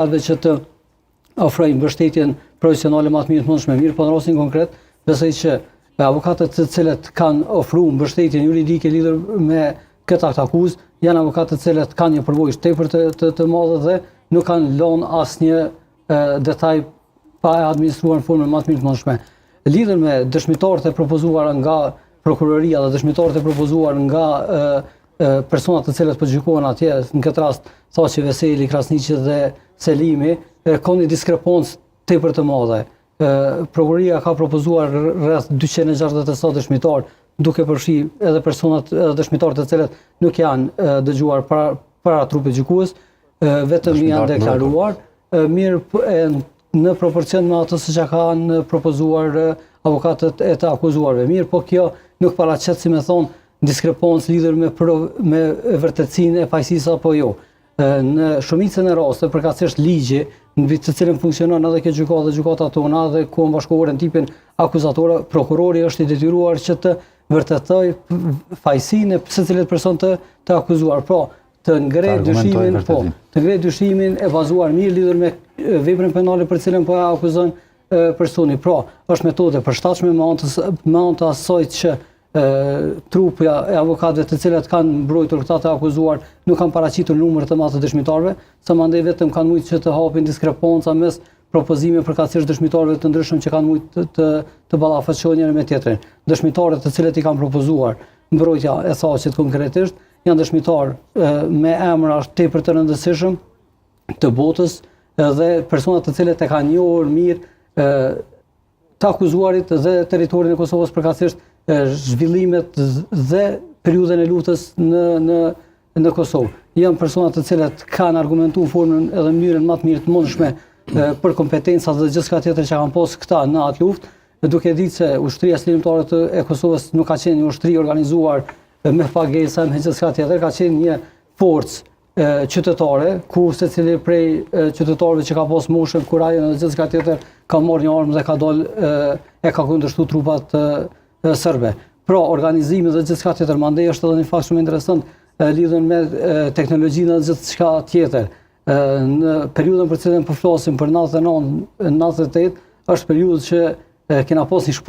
që të ofrojnë mbështetjen profesionale më të mirë të mundshme. Mirë, po në rastin konkret, besoj që avokatët të cilët kanë ofruar mbështetjen juridike lidhur me këtë akt akuzë janë avokatët të cilët kanë një përvojë tepër të madhe dhe nuk kanë lënë asnjë detaj pa e administruar në formën më të mirë të mundshme. Lidhur me dëshmitarët e propozuar nga prokuroria dhe dëshmitarët e propozuar nga personat të cilët po gjykohen atje, në këtë rast Thaçi, Veseli, Krasniqi dhe Selimi, ka një diskrepancë tepër të madhe. Prokuroria ka propozuar rreth 267 dëshmitar, duke përfshi edhe personat edhe dëshmitarët të cilët nuk janë dëgjuar para trupit gjykues, vetëm janë deklaruar, mirë në proporcion me ato që kanë propozuar avokatët e të akuzuarve. Mirë, po kjo nuk paraqet, si me thonë, diskrepancë lidhur me vërtetësinë e pajisisë apo jo. Në shumicën e rasteve, përkatësisht ligji, në vit të cilën funksionon edhe kjo gjykatë dhe gjykata tona dhe ku bashkëkohore në tipin akuzator, prokurori është i detyruar që të vërtetoj fajësinë e secilit person të akuzuar. Pra, të ngrej dyshimin e bazuar mirë lidhur me veprën penale për cilën po akuzon personi. Pra, është metodë e përshtatshme me anë të asaj që trupi e avokatëve të cilët kanë mbrojtur këta të akuzuar nuk kanë paraqitur numër të madh të dëshmitarëve, sa mandej vetëm kanë mujtë që të hapin diskrepanca mes propozime përkatësisht dëshmitarëve të ndryshëm që kanë mujtë të ballafaqohen njëri me tjetrin. Dëshmitarët të cilët i kanë propozuar mbrojtja e Thaçit konkretisht janë dëshmitarë me emra tepër të rëndësishëm të botës dhe persona të cilët e kanë njohur mirë të akuzuarit dhe territorin e Kosovës përkatësisht zhvillimet dhe periudhën e luftës në Kosovë. Janë persona të cilët kanë argumentuar formën edhe mënyrën më të mirë të mundshme për kompetencat dhe gjithçka tjetër që kanë pasur këta në atë luftë, duke ditë se ushtria slimtare e Kosovës nuk ka qenë një ushtri organizuar me pagesa, me gjithçka tjetër, ka qenë një forcë qytetare, ku secili prej qytetarëve që ka pas moshën, kurajën dhe gjithçka tjetër ka marrë një armë dhe ka dalë e ka kundërshtuar trupat serbe. Pra, organizimi dhe gjithçka tjetër, mandej është edhe një fakt shumë interesant lidhur me teknologjinë dhe gjithçka tjetër. Në periudhën për cilën po flasim për 99-98 është periudhë që kena pas një shkputje